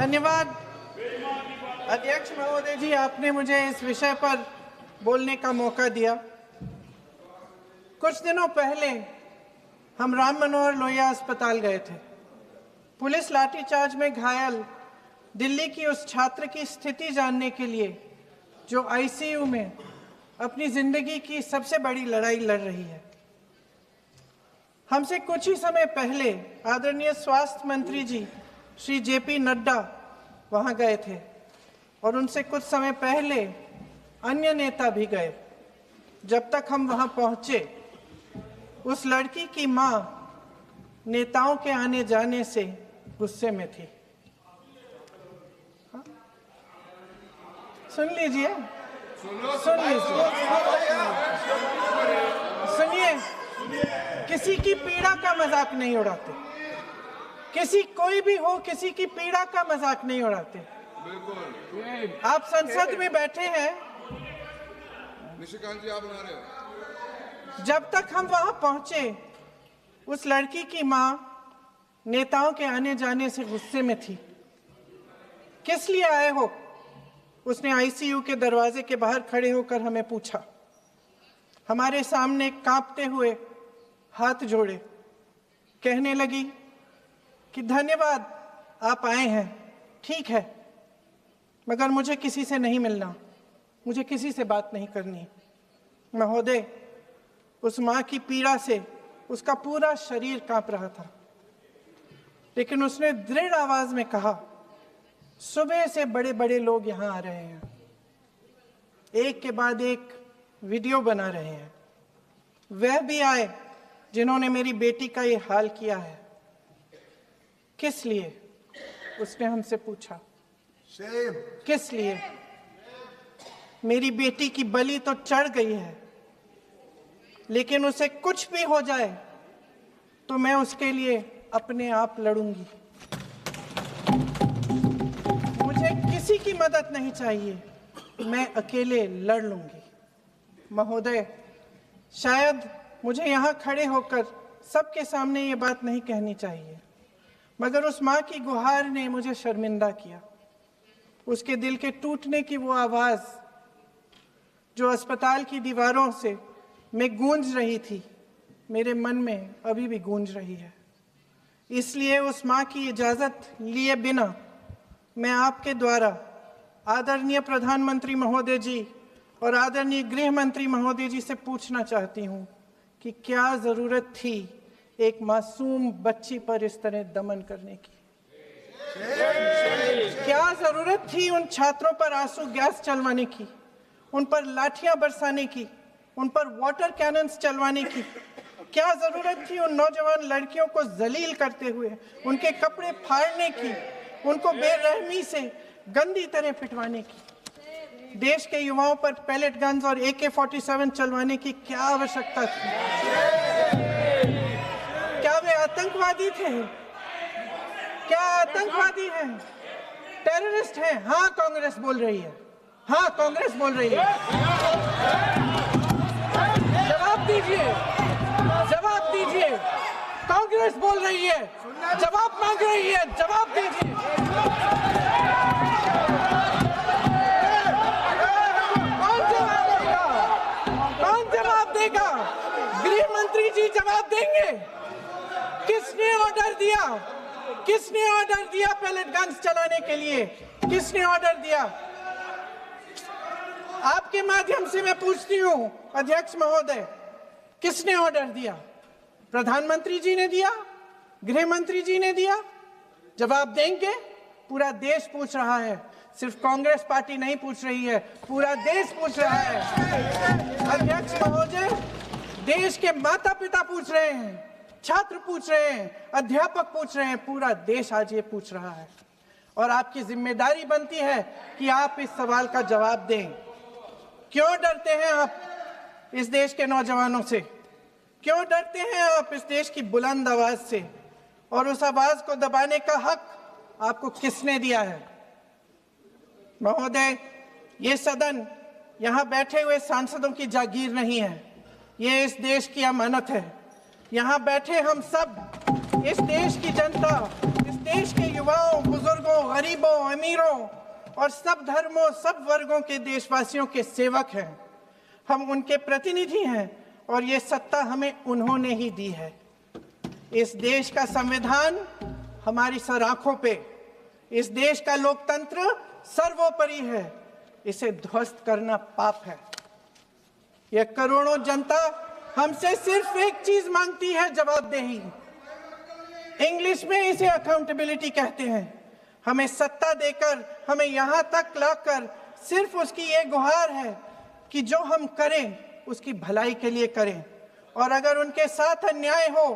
धन्यवाद अध्यक्ष महोदय जी, आपने मुझे इस विषय पर बोलने का मौका दिया। कुछ दिनों पहले हम राम मनोहर लोहिया अस्पताल गए थे। पुलिस लाठीचार्ज में घायल दिल्ली की उस छात्र की स्थिति जानने के लिए जो आईसीयू में अपनी जिंदगी की सबसे बड़ी लड़ाई लड़ रही है। हमसे कुछ ही समय पहले आदरणीय स्वास्थ्य मंत्री जी श्री जेपी नड्डा वहां गए थे और उनसे कुछ समय पहले अन्य नेता भी गए। जब तक हम वहां पहुंचे, उस लड़की की मां नेताओं के आने जाने से गुस्से में थी। सुन लीजिए, सुनिए, किसी की पीड़ा का मजाक नहीं उड़ाते। किसी कोई भी हो, किसी की पीड़ा का मजाक नहीं उड़ाते। आप संसद में बैठे हैं, निशिकांत जी आप बना रहे हो। जब तक हम वहां पहुंचे, उस लड़की की मां नेताओं के आने जाने से गुस्से में थी। किस लिए आए हो? उसने आईसीयू के दरवाजे के बाहर खड़े होकर हमें पूछा। हमारे सामने कांपते हुए हाथ जोड़े कहने लगी कि धन्यवाद आप आए हैं, ठीक है, मगर मुझे किसी से नहीं मिलना, मुझे किसी से बात नहीं करनी। महोदय, उस मां की पीड़ा से उसका पूरा शरीर कांप रहा था, लेकिन उसने दृढ़ आवाज में कहा, सुबह से बड़े बड़े लोग यहां आ रहे हैं, एक के बाद एक वीडियो बना रहे हैं। वह भी आए जिन्होंने मेरी बेटी का ये हाल किया है। किस लिए? उसने हमसे पूछा। किस लिए? मेरी बेटी की बलि तो चढ़ गई है, लेकिन उसे कुछ भी हो जाए तो मैं उसके लिए अपने आप लड़ूंगी। मुझे किसी की मदद नहीं चाहिए, मैं अकेले लड़ लूंगी। महोदय, शायद मुझे यहाँ खड़े होकर सबके सामने ये बात नहीं कहनी चाहिए, मगर उस माँ की गुहार ने मुझे शर्मिंदा किया। उसके दिल के टूटने की वो आवाज जो अस्पताल की दीवारों से में गूंज रही थी, मेरे मन में अभी भी गूंज रही है। इसलिए उस माँ की इजाजत लिए बिना मैं आपके द्वारा आदरणीय प्रधानमंत्री महोदय जी और आदरणीय गृह मंत्री महोदय जी से पूछना चाहती हूँ कि क्या जरूरत थी एक मासूम बच्ची पर इस तरह दमन करने की? क्या जरूरत थी उन छात्रों पर आंसू गैस चलवाने की, उन पर लाठियां बरसाने की, उन पर वाटर कैनन्स चलवाने की? क्या जरूरत थी उन नौजवान लड़कियों को जलील करते हुए उनके कपड़े फाड़ने की, उनको बेरहमी से गंदी तरह पिटवाने की? देश के युवाओं पर पैलेट गन्स और AK-47 चलवाने की क्या आवश्यकता थी? क्या वे आतंकवादी थे? क्या आतंकवादी हैं? टेररिस्ट हैं? हाँ, कांग्रेस बोल रही है। हाँ, कांग्रेस बोल रही है। जवाब दीजिए, जवाब दीजिए। कांग्रेस बोल रही है, जवाब मांग रही है, जवाब दीजिए। गृह मंत्री जी जवाब देंगे। किसने ऑर्डर दिया? किसने ऑर्डर दिया पैलेट गन्स चलाने के लिए? किसने ऑर्डर दिया? आपके माध्यम से मैं पूछती हूं अध्यक्ष महोदय, किसने ऑर्डर दिया? प्रधानमंत्री जी ने दिया? गृह मंत्री जी ने दिया? जवाब देंगे? पूरा देश पूछ रहा है, सिर्फ कांग्रेस पार्टी नहीं पूछ रही है, पूरा देश पूछ रहा है। अध्यक्ष महोदय, देश के माता पिता पूछ रहे हैं, छात्र पूछ रहे हैं, अध्यापक पूछ रहे हैं, पूरा देश आज ये पूछ रहा है। और आपकी जिम्मेदारी बनती है कि आप इस सवाल का जवाब दें। क्यों डरते हैं आप इस देश के नौजवानों से? क्यों डरते हैं आप इस देश की बुलंद आवाज से? और उस आवाज को दबाने का हक आपको किसने दिया है? महोदय, ये सदन यहाँ बैठे हुए सांसदों की जागीर नहीं है, ये इस देश की अमानत है। यहाँ बैठे हम सब, इस देश की जनता, इस देश के युवाओं, बुजुर्गों, गरीबों, अमीरों और सब धर्मों, सब वर्गों के देशवासियों के सेवक हैं। हम उनके प्रतिनिधि हैं और ये सत्ता हमें उन्होंने ही दी है। इस देश का संविधान हमारी सर आंखों पे, इस देश का लोकतंत्र सर्वोपरि है। इसे ध्वस्त करना पाप है। यह करोड़ों जनता हमसे सिर्फ एक चीज मांगती है, जवाबदेही। इंग्लिश में इसे अकाउंटेबिलिटी कहते हैं। हमें सत्ता देकर, हमें यहां तक लाकर सिर्फ उसकी ये गुहार है कि जो हम करें उसकी भलाई के लिए करें, और अगर उनके साथ अन्याय हो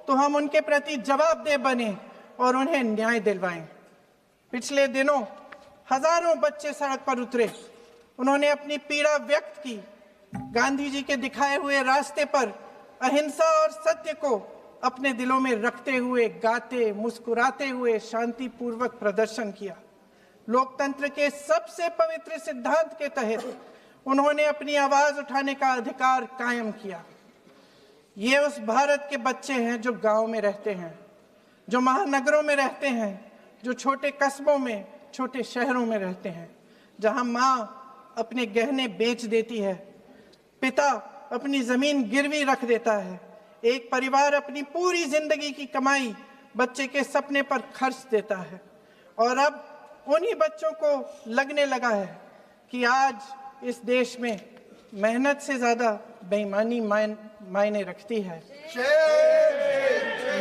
तो हम उनके प्रति जवाबदेह बने और उन्हें न्याय दिलवाएं। पिछले दिनों हजारों बच्चे सड़क पर उतरे। उन्होंने अपनी पीड़ा व्यक्त की। गांधी जी के दिखाए हुए रास्ते पर अहिंसा और सत्य को अपने दिलों में रखते हुए, गाते, मुस्कुराते हुए शांतिपूर्वक प्रदर्शन किया। लोकतंत्र के सबसे पवित्र सिद्धांत के तहत उन्होंने अपनी आवाज उठाने का अधिकार कायम किया। ये उस भारत के बच्चे हैं जो गांव में रहते हैं, जो महानगरों में रहते हैं, जो छोटे कस्बों में, छोटे शहरों में रहते हैं, जहां माँ अपने गहने बेच देती है, पिता अपनी जमीन गिरवी रख देता है, एक परिवार अपनी पूरी जिंदगी की कमाई बच्चे के सपने पर खर्च देता है। और अब उन्हीं बच्चों को लगने लगा है कि आज इस देश में मेहनत से ज्यादा बेईमानी मायने रखती है,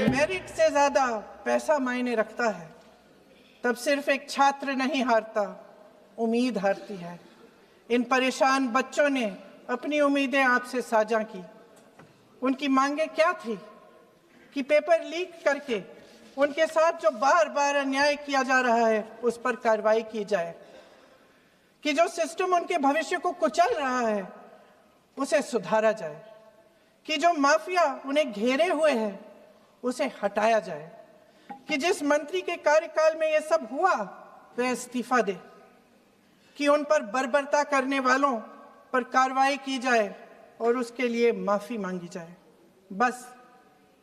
मेरिट से ज्यादा पैसा मायने रखता है। तब सिर्फ एक छात्र नहीं हारता, उम्मीद हारती है। इन परेशान बच्चों ने अपनी उम्मीदें आपसे साझा की। उनकी मांगे क्या थी? कि पेपर लीक करके उनके साथ जो बार बार अन्याय किया जा रहा है उस पर कार्रवाई की जाए, कि जो सिस्टम उनके भविष्य को कुचल रहा है उसे सुधारा जाए, कि जो माफिया उन्हें घेरे हुए है उसे हटाया जाए, कि जिस मंत्री के कार्यकाल में यह सब हुआ वह इस्तीफा दे, कि उन पर बर्बरता करने वालों पर कार्रवाई की जाए और उसके लिए माफी मांगी जाए। बस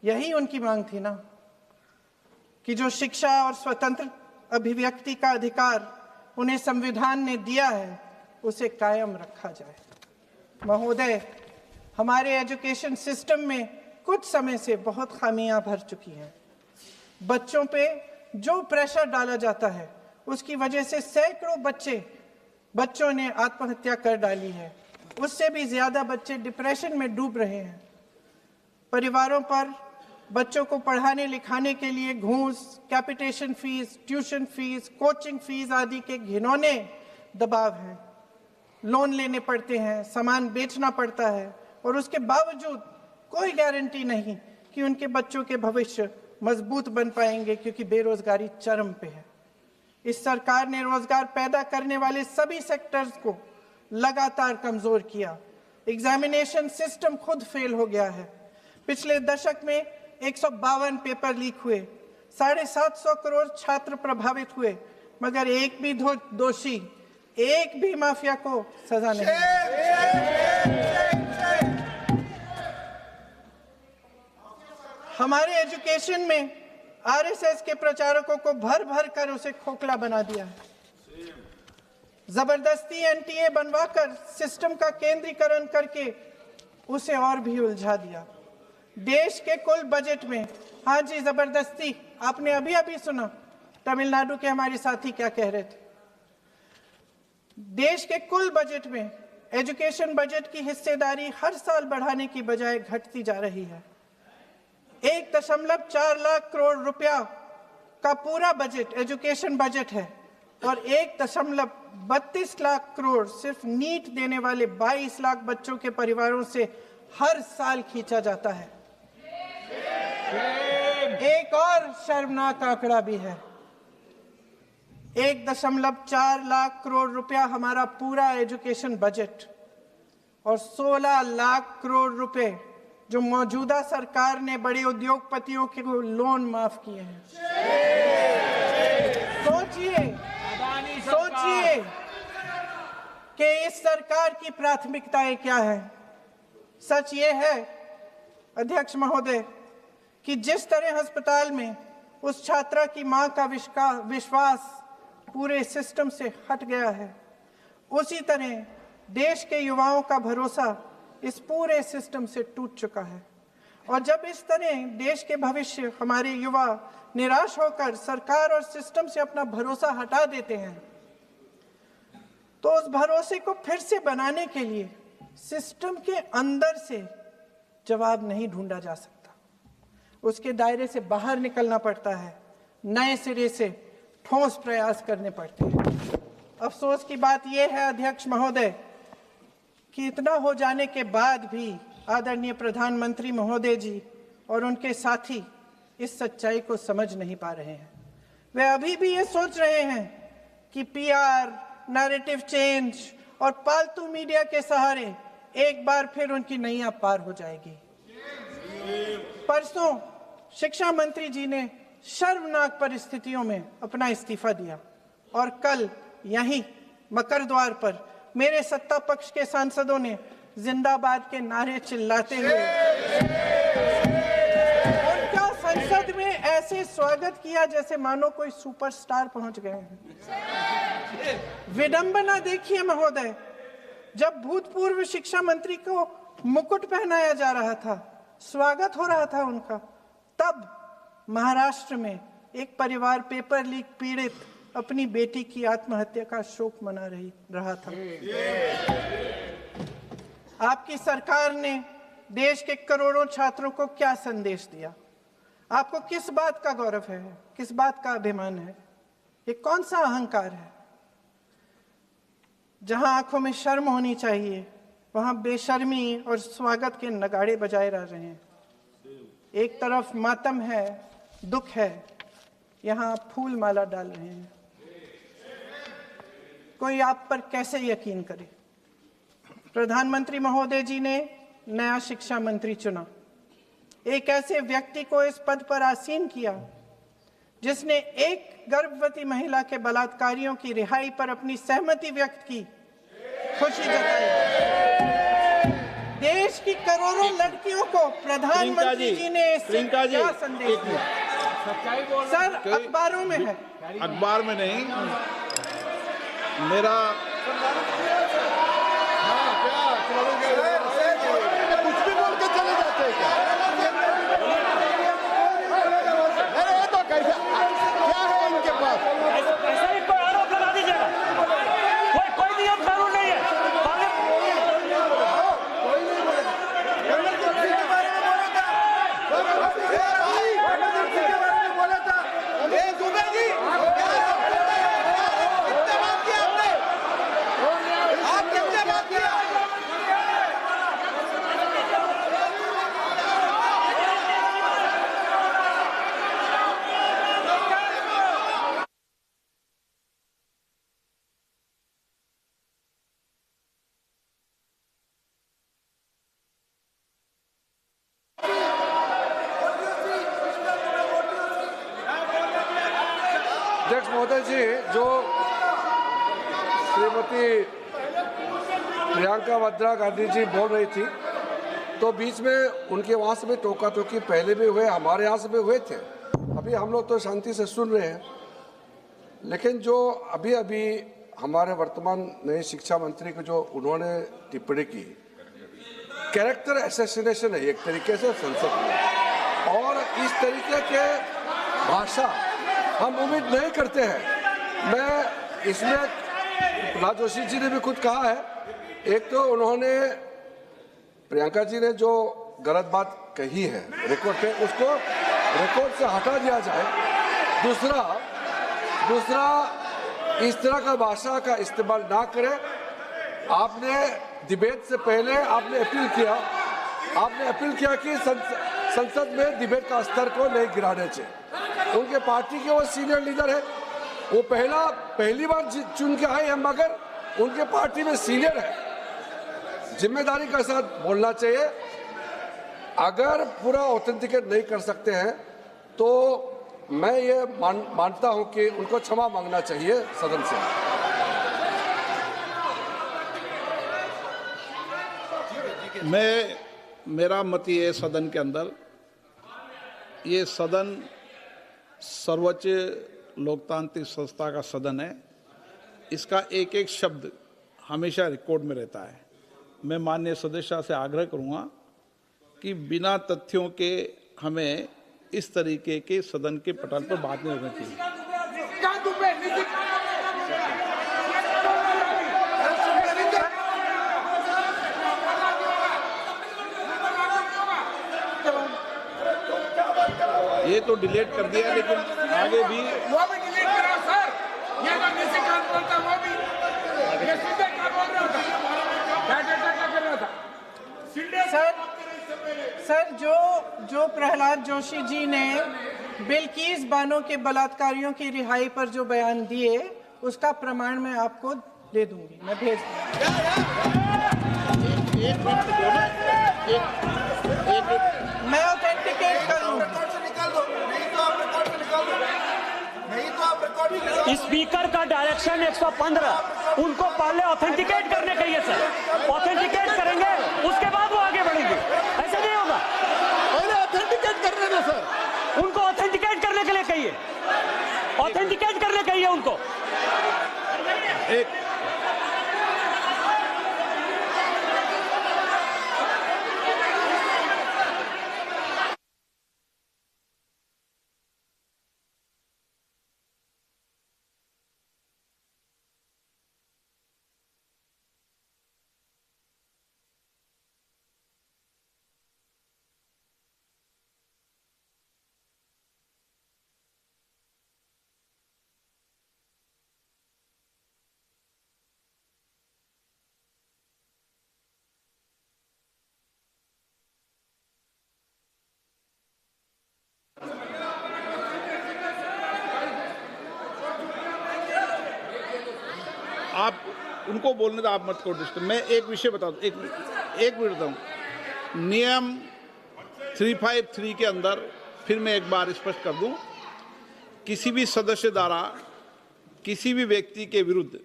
यही उनकी मांग थी ना, कि जो शिक्षा और स्वतंत्र अभिव्यक्ति का अधिकार उन्हें संविधान ने दिया है उसे कायम रखा जाए। महोदय, हमारे एजुकेशन सिस्टम में कुछ समय से बहुत खामियां भर चुकी हैं। बच्चों पे जो प्रेशर डाला जाता है उसकी वजह से सैकड़ों बच्चों ने आत्महत्या कर डाली है। उससे भी ज्यादा बच्चे डिप्रेशन में डूब रहे हैं। परिवारों पर बच्चों को पढ़ाने लिखाने के लिए घूस, capitation fees, tuition fees, coaching fees आदि के घिनौने दबाव हैं। लोन लेने पड़ते हैं, सामान बेचना पड़ता है और उसके बावजूद कोई गारंटी नहीं कि उनके बच्चों के भविष्य मजबूत बन पाएंगे, क्योंकि बेरोजगारी चरम पे है। इस सरकार ने रोजगार पैदा करने वाले सभी सेक्टर्स को लगातार कमजोर किया। एग्जामिनेशन सिस्टम खुद फेल हो गया है। पिछले दशक में 152 पेपर लीक हुए, 750 करोड़ छात्र प्रभावित हुए, मगर एक भी दोषी, एक भी माफिया को सजा नहीं। हमारे एजुकेशन में आरएसएस के प्रचारकों को भर भर कर उसे खोखला बना दिया है। जबरदस्ती एनटीए बनवाकर सिस्टम का केंद्रीकरण करके उसे और भी उलझा दिया। देश के कुल बजट में, हाँ जी जबरदस्ती, आपने अभी अभी सुना तमिलनाडु के हमारे साथी क्या कह रहे थे। देश के कुल बजट में एजुकेशन बजट की हिस्सेदारी हर साल बढ़ाने की बजाय घटती जा रही है। 1.4 लाख करोड़ रुपया का पूरा बजट एजुकेशन बजट है और 1.32 लाख करोड़ सिर्फ नीट देने वाले 22 लाख बच्चों के परिवारों से हर साल खींचा जाता है। एक और शर्मनाक आंकड़ा भी है। 1.4 लाख करोड़ रुपया हमारा पूरा एजुकेशन बजट और 16 लाख करोड़ रुपए जो मौजूदा सरकार ने बड़े उद्योगपतियों के लोन माफ किए हैं। सोचिए कि इस सरकार की प्राथमिकताएं क्या है। सच ये है अध्यक्ष महोदय कि जिस तरह अस्पताल में उस छात्रा की मां का विश्वास पूरे सिस्टम से हट गया है, उसी तरह देश के युवाओं का भरोसा इस पूरे सिस्टम से टूट चुका है। और जब इस तरह देश के भविष्य, हमारे युवा निराश होकर सरकार और सिस्टम से अपना भरोसा हटा देते हैं, तो उस भरोसे को फिर से बनाने के लिए सिस्टम के अंदर से जवाब नहीं ढूंढा जा सकता, उसके दायरे से बाहर निकलना पड़ता है, नए सिरे से ठोस प्रयास करने पड़ते हैं। अफसोस की बात यह है अध्यक्ष महोदय कि इतना हो जाने के बाद भी आदरणीय प्रधानमंत्री महोदय जी और उनके साथी इस सच्चाई को समझ नहीं पा रहे हैं। वे अभी भी ये सोच रहे हैं कि पीआर, नैरेटिव चेंज और पालतू मीडिया के सहारे एक बार फिर उनकी नैया पार हो जाएगी। परसों शिक्षा मंत्री जी ने शर्मनाक परिस्थितियों में अपना इस्तीफा दिया और कल यहीं मकर द्वार पर मेरे सत्ता पक्ष के सांसदों ने जिंदाबाद के नारे चिल्लाते हुए उनका संसद में ऐसे स्वागत किया जैसे मानो कोई सुपरस्टार पहुंच गए हैं। विडंबना देखिए महोदय, जब भूतपूर्व शिक्षा मंत्री को मुकुट पहनाया जा रहा था, स्वागत हो रहा था उनका, तब महाराष्ट्र में एक परिवार पेपर लीक पीड़ित अपनी बेटी की आत्महत्या का शोक मना रहा था। आपकी सरकार ने देश के करोड़ों छात्रों को क्या संदेश दिया? आपको किस बात का गौरव है, किस बात का अभिमान है? ये कौन सा अहंकार है? जहां आंखों में शर्म होनी चाहिए, वहां बेशर्मी और स्वागत के नगाड़े बजाए रह रहे हैं। एक तरफ मातम है, दुख है, यहां फूल माला डाल रहे हैं। कोई आप पर कैसे यकीन करे? प्रधानमंत्री महोदय जी ने नया शिक्षा मंत्री चुना, एक ऐसे व्यक्ति को इस पद पर आसीन किया जिसने एक गर्भवती महिला के बलात्कारियों की रिहाई पर अपनी सहमति व्यक्त की, खुशी जताई। देश की करोड़ों लड़कियों को प्रधानमंत्री जी ने इससे क्या संदेश दिया? सर, अखबारों में है, अखबार में नहीं। मेरा कुछ भी बोल के चले जाते हैं क्या? अरे ये तो कैसा क्या है इनके पास? ऐसा ही कोई आरोप लगा दीजिएगा, कोई नियम कानून नहीं है। अध्यक्ष महोदय जी, जो श्रीमती प्रियंका वाड्रा गांधी जी बोल रही थी, तो बीच में उनके वहाँ से भी टोका टोकी पहले भी हुए, हमारे यहाँ से भी हुए थे। अभी हम लोग तो शांति से सुन रहे हैं, लेकिन जो अभी अभी हमारे वर्तमान नए शिक्षा मंत्री को जो उन्होंने टिप्पणी की, कैरेक्टर असैसिनेशन है एक तरीके से संसद में, और इस तरीके के भाषा हम उम्मीद नहीं करते हैं। मैं इसमें प्रहलाद जोशी जी ने भी खुद कहा है, एक तो उन्होंने प्रियंका जी ने जो गलत बात कही है रिकॉर्ड पे, उसको रिकॉर्ड से हटा दिया जाए। दूसरा इस तरह का भाषा का इस्तेमाल ना करें। आपने डिबेट से पहले आपने अपील किया कि संसद में डिबेट का स्तर को नहीं गिराने चाहिए। उनके पार्टी के वो सीनियर लीडर है, वो पहली बार चुन के आए हैं, मगर उनके पार्टी में सीनियर है, जिम्मेदारी के साथ बोलना चाहिए। अगर पूरा ऑथेंटिकेट नहीं कर सकते हैं तो मैं ये मानता हूं कि उनको क्षमा मांगना चाहिए सदन से। मेरा मत ये सदन के अंदर, ये सदन सर्वोच्च लोकतांत्रिक संस्था का सदन है, इसका एक एक शब्द हमेशा रिकॉर्ड में रहता है। मैं माननीय सदस्य से आग्रह करूंगा कि बिना तथ्यों के हमें इस तरीके के सदन के पटल पर बात नहीं करनी चाहिए। ये तो डिलीट कर दिया, लेकिन आगे भी वो भी डिलीट करा सर। ये तो निजी काम बोलता, वो भी ये सीधे काम बोल रहा था, क्या कर रहा था सर जो प्रहलाद जोशी जी ने बिल्किस बानो के बलात्कारियों की रिहाई पर जो बयान दिए, उसका प्रमाण मैं आपको दे दूंगी, मैं भेज मैं ऑथेंटिकेट करूंगी। स्पीकर का डायरेक्शन 115, उनको पहले ऑथेंटिकेट करने कहिए सर। ऑथेंटिकेट करेंगे, उसके बाद वो आगे बढ़ेंगे। ऐसे नहीं होगा, पहले ऑथेंटिकेट करने दो सर। उनको ऑथेंटिकेट करने के लिए कहिए, ऑथेंटिकेट करने कहिए उनको। आप उनको बोलने तो आप मत करो डिस्टर्ब। मैं एक विषय बता दूं, एक मिनट बताऊं। नियम 353 के अंदर फिर मैं एक बार स्पष्ट कर दूं, किसी भी सदस्य द्वारा किसी भी व्यक्ति के विरुद्ध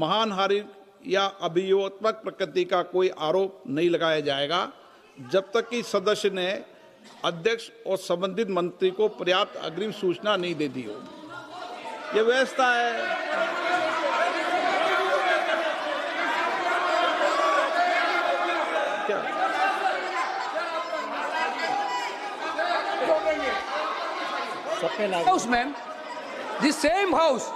मानहानि या अभियोगात्मक प्रकृति का कोई आरोप नहीं लगाया जाएगा जब तक कि सदस्य ने अध्यक्ष और संबंधित मंत्री को पर्याप्त अग्रिम सूचना नहीं दे दी हो। यह व्यवस्था है। House, ma'am. The same house.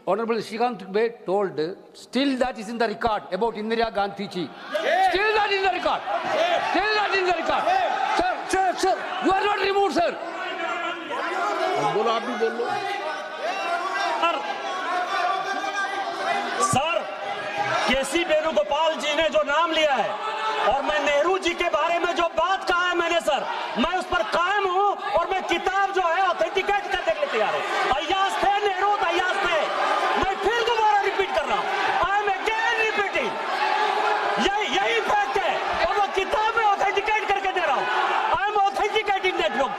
Honorable Shrikant Bey told, still that is in the record about Indira Gandhi ji. Still that is in the record. Still that is in the record. Sir, you are not removed, sir. बोलो, आप भी बोल लो। Sir, केसी वेणुगोपाल जी ने जो नाम लिया है और मैं नेहरू जी के बारे में जो बात कहा है मैंने सर, मैं उस पर कायम हूं और मैं किताब जो है ऑथेंटिकेट करने के लिए तैयार हूं। अय्याज थे नेहरू, अय्याज थे। मैं फिर दोबारा रिपीट कर रहा हूं, आई एम अगेन रिपीटिंग। यही फैक्ट है और वो किताब में ऑथेंटिकेट करके दे रहा हूं। I am authenticating that book.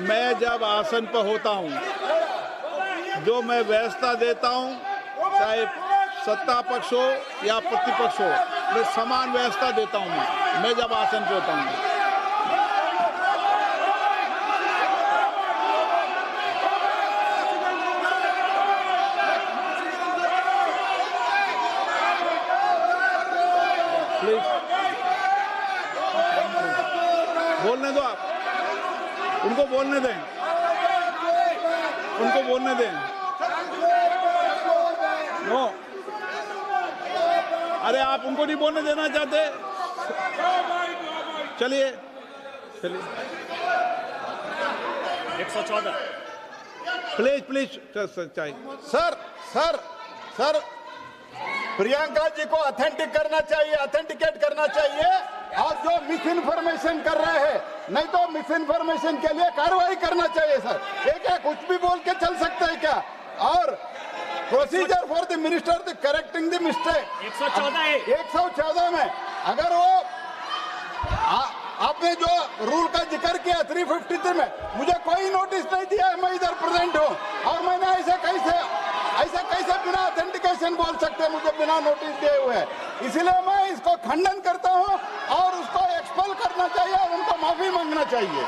मैं जब आसन पर होता हूं, जो मैं व्यवस्था देता हूं, चाहे सत्ता पक्ष हो या प्रतिपक्ष हो, मैं समान व्यवस्था देता हूं। मैं जब आसन पर होता हूं, प्लीज बोलने दो। आप उनको बोलने दें, उनको बोलने दें। नो, अरे आप उनको नहीं बोलने देना चाहते? चलिए 114 प्लीज चाहिए। सर प्रियंका जी को ऑथेंटिकेट करना चाहिए और जो मिस इन्फॉर्मेशन कर रहे हैं, नहीं तो मिस इन्फॉर्मेशन के लिए कार्रवाई करना चाहिए सर। ये क्या कुछ भी बोल के चल सकते हैं क्या? और procedure for the minister the correcting the mistake 114 में अगर वो आपने जो रूल का जिक्र किया 353 में मुझे कोई नोटिस नहीं दिया है, मैं इधर प्रेजेंट हूँ और मैंने ऐसे कैसे बिना ऑथेंटिकेशन बोल सकते मुझे बिना नोटिस दिए हुए। इसलिए मैं इसको खंडन करता हूँ और उसको एक्सपेल करना चाहिए और उनको माफी मांगना चाहिए।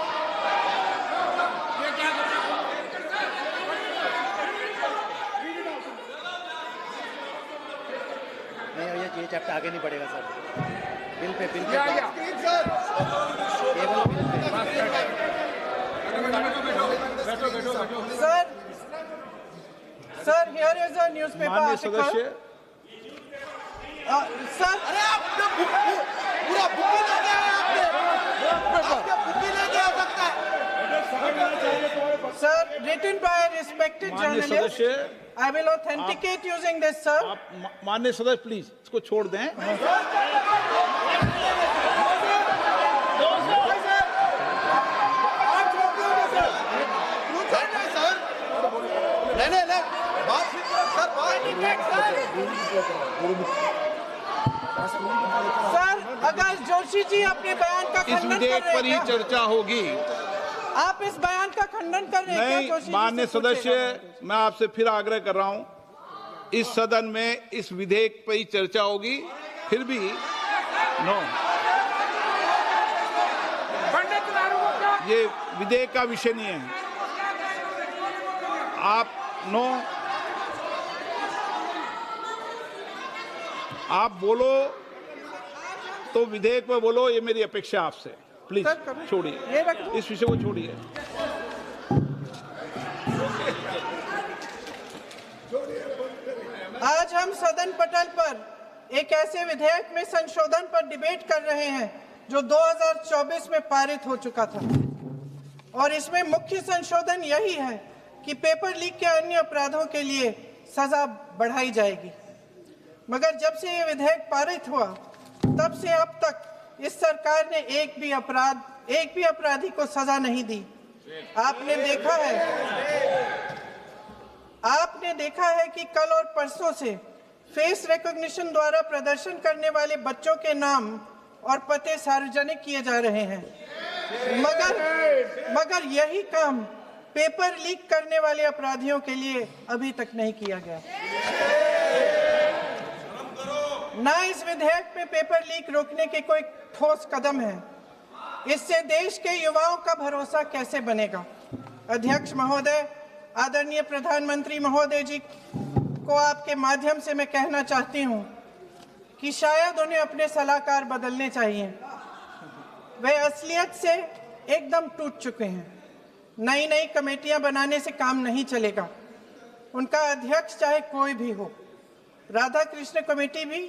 नहीं ये चैप्टर आगे नहीं बढ़ेगा sir. Bill pay sir here is a newspaper माननीय आर्टिकल। सदस्य सर पूरा बुक ले गया आपने बुक ले गया सकता है sir written by a respected माननीय journalist. सदस्य I will authenticate using this, sir. आप माननीय सदस्य प्लीज इसको छोड़ दें। सर अगर जोशी जी अपने बयान का इस खंडन कर विधेयक रहे पर ही हैं क्या? चर्चा होगी। आप इस बयान का खंडन कर रहे हैं क्या नहीं जोशी जी माननीय से पूछेगा? सदस्य मैं आपसे फिर आग्रह कर रहा हूं इस सदन में इस विधेयक पर ही चर्चा होगी। फिर भी नो ये विधेयक का विषय नहीं है। आप नो आप बोलो तो विधेयक पे बोलो, ये मेरी अपेक्षा आपसे। प्लीज सर, करो। ये छोड़िए रख दो। इस विषय को छोड़िए। आज हम सदन पटल पर एक ऐसे विधेयक में संशोधन पर डिबेट कर रहे हैं जो 2024 में पारित हो चुका था और इसमें मुख्य संशोधन यही है कि पेपर लीक के अन्य अपराधों के लिए सजा बढ़ाई जाएगी। मगर जब से ये विधेयक पारित हुआ तब से अब तक इस सरकार ने एक भी अपराधी को सजा नहीं दी। आपने देखा है कि कल और परसों से फेस रिकॉग्निशन द्वारा प्रदर्शन करने वाले बच्चों के नाम और पते सार्वजनिक किए जा रहे हैं, मगर यही काम पेपर लीक करने वाले अपराधियों के लिए अभी तक नहीं किया गया। ना इस विधेयक में पेपर लीक रोकने के कोई ठोस कदम है। इससे देश के युवाओं का भरोसा कैसे बनेगा? अध्यक्ष महोदय, आदरणीय प्रधानमंत्री महोदय जी को आपके माध्यम से मैं कहना चाहती हूं कि शायद उन्हें अपने सलाहकार बदलने चाहिए। वे असलियत से एकदम टूट चुके हैं। नई कमेटियां बनाने से काम नहीं चलेगा। उनका अध्यक्ष चाहे कोई भी हो। राधा कृष्ण कमेटी भी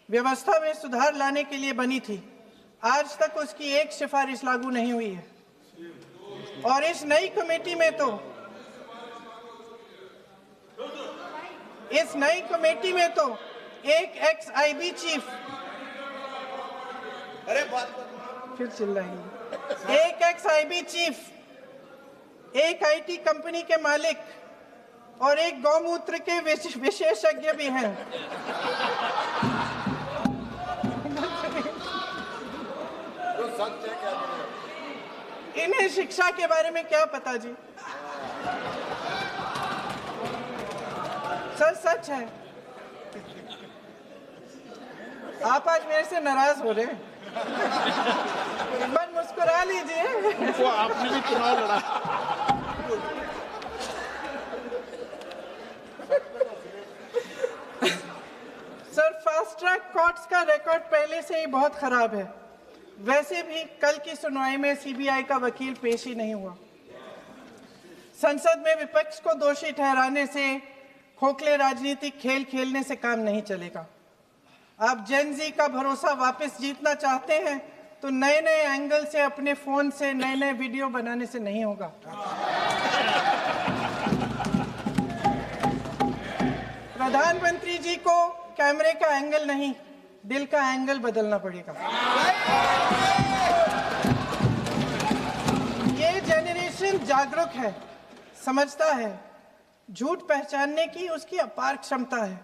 व्यवस्था में सुधार लाने के लिए बनी थी। आज तक उसकी एक सिफारिश लागू नहीं हुई है और इस नई कमेटी में तो एक एक्स-आईबी चीफ फिर चिल्लाएंगे, एक एक्स-आईबी चीफ, एक आईटी कंपनी के मालिक और एक गौमूत्र के विशेषज्ञ भी हैं। इन्हें शिक्षा के बारे में क्या पता जी? सर सच है। आप आज मेरे से नाराज हो रहे हैं, बस मुस्कुरा लीजिए। उनको आपने भी चुनाव लड़ा। सर फास्ट ट्रैक कोर्ट्स का रिकॉर्ड पहले से ही बहुत खराब है। वैसे भी कल की सुनवाई में सीबीआई का वकील पेश ही नहीं हुआ। संसद में विपक्ष को दोषी ठहराने से, खोखले राजनीतिक खेल खेलने से काम नहीं चलेगा। आप जेन जी का भरोसा वापस जीतना चाहते हैं तो नए एंगल से अपने फोन से नए वीडियो बनाने से नहीं होगा। प्रधानमंत्री जी को कैमरे का एंगल नहीं, दिल का एंगल बदलना पड़ेगा। ये जेनरेशन जागरूक है, समझता है झूठ पहचानने की उसकी अपार क्षमता है।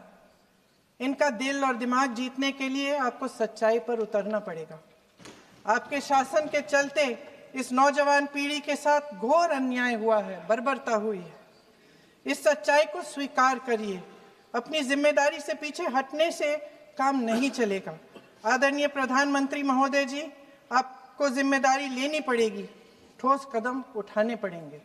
इनका दिल और दिमाग जीतने के लिए आपको सच्चाई पर उतरना पड़ेगा। आपके शासन के चलते इस नौजवान पीढ़ी के साथ घोर अन्याय हुआ है, बर्बरता हुई है। इस सच्चाई को स्वीकार करिए। अपनी जिम्मेदारी से पीछे हटने से काम नहीं चलेगा। आदरणीय प्रधानमंत्री महोदय जी, आपको जिम्मेदारी लेनी पड़ेगी, ठोस कदम उठाने पड़ेंगे।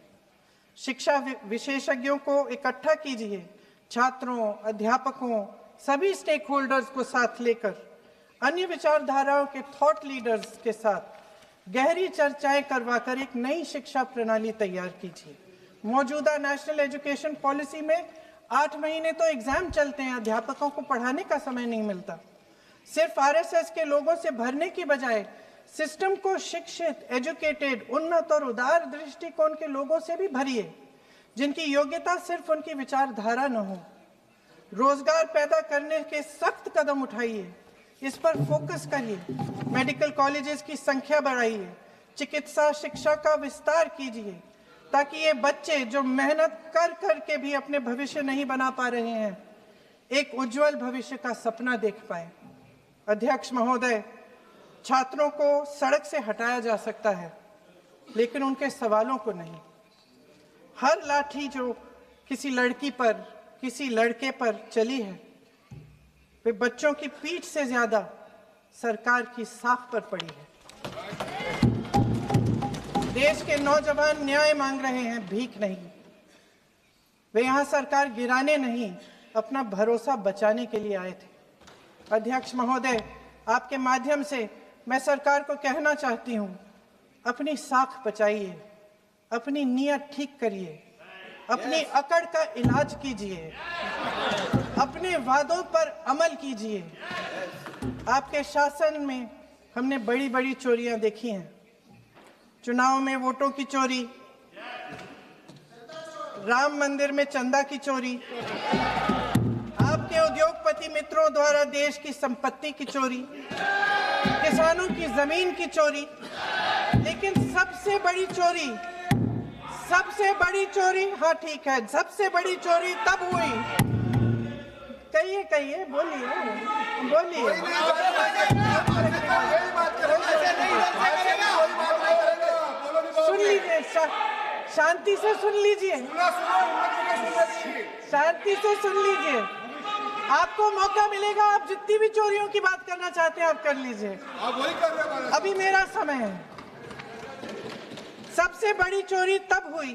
शिक्षा विशेषज्ञों को इकट्ठा कीजिए, छात्रों, अध्यापकों, सभी स्टेक होल्डर्स को साथ लेकर, अन्य विचारधाराओं के थॉट लीडर्स के साथ गहरी चर्चाएं करवाकर एक नई शिक्षा प्रणाली तैयार कीजिए। मौजूदा नेशनल एजुकेशन पॉलिसी में 8 महीने तो एग्जाम चलते हैं, अध्यापकों को पढ़ाने का समय नहीं मिलता। सिर्फ आरएसएस के लोगों से भरने की बजाय सिस्टम को शिक्षित, एजुकेटेड, उन्नत और उदार दृष्टिकोण के लोगों से भी भरिए, जिनकी योग्यता सिर्फ उनकी विचारधारा न हो। रोजगार पैदा करने के सख्त कदम उठाइए, इस पर फोकस करिए। मेडिकल कॉलेजेस की संख्या बढ़ाइए, चिकित्सा शिक्षा का विस्तार कीजिए, ताकि ये बच्चे जो मेहनत कर कर के भी अपने भविष्य नहीं बना पा रहे हैं, एक उज्जवल भविष्य का सपना देख पाए। अध्यक्ष महोदय, छात्रों को सड़क से हटाया जा सकता है, लेकिन उनके सवालों को नहीं। हर लाठी जो किसी लड़की पर, किसी लड़के पर चली है, वे बच्चों की पीठ से ज्यादा सरकार की साख पर पड़ी है। देश के नौजवान न्याय मांग रहे हैं, भीख नहीं। वे यहां सरकार गिराने नहीं, अपना भरोसा बचाने के लिए आए थे। अध्यक्ष महोदय, आपके माध्यम से मैं सरकार को कहना चाहती हूं, अपनी साख बचाइए, अपनी नीयत ठीक करिए, अपनी अकड़ का इलाज कीजिए, अपने वादों पर अमल कीजिए। आपके शासन में हमने बड़ी बड़ी चोरियां देखी हैं। चुनाव में वोटों की चोरी, राम मंदिर में चंदा की चोरी, आपके उद्योगपति मित्रों द्वारा देश की संपत्ति की चोरी, किसानों की जमीन की चोरी। लेकिन सबसे बड़ी चोरी, हाँ ठीक है, सबसे बड़ी चोरी तब हुई। कहिए, बोलिए। सुन लीजिए, शांति से सुन लीजिए, शांति से सुन लीजिए। आपको मौका मिलेगा, आप जितनी भी चोरियों की बात करना चाहते हैं आप कर लीजिए, अभी मेरा समय है। सबसे बड़ी चोरी तब हुई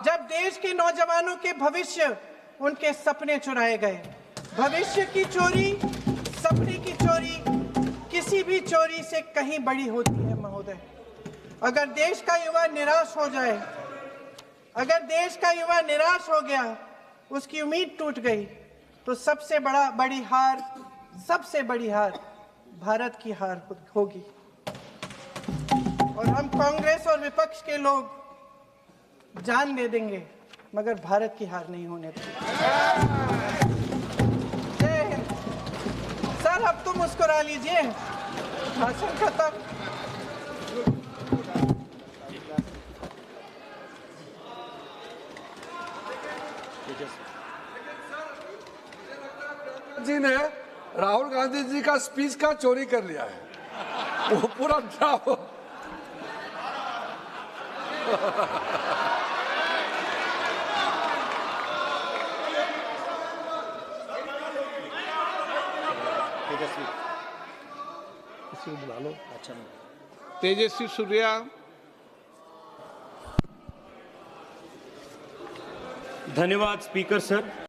जब देश के नौजवानों के भविष्य, उनके सपने चुराए गए। भविष्य की चोरी, सपने की चोरी किसी भी चोरी से कहीं बड़ी होती है महोदय। अगर देश का युवा निराश हो जाए, अगर देश का युवा निराश हो गया, उसकी उम्मीद टूट गई, तो सबसे बड़ी हार भारत की हार होगी। और हम कांग्रेस और विपक्ष के लोग जान दे देंगे, मगर भारत की हार नहीं होने देंगे। जय हिंद। सर, अब तो मुस्कुरा लीजिए, भाषण खत्म। जी ने राहुल गांधी जी का स्पीच का चोरी कर लिया है, वो पूरा ड्रामा। तेजस्वी सूर्या, धन्यवाद स्पीकर सर।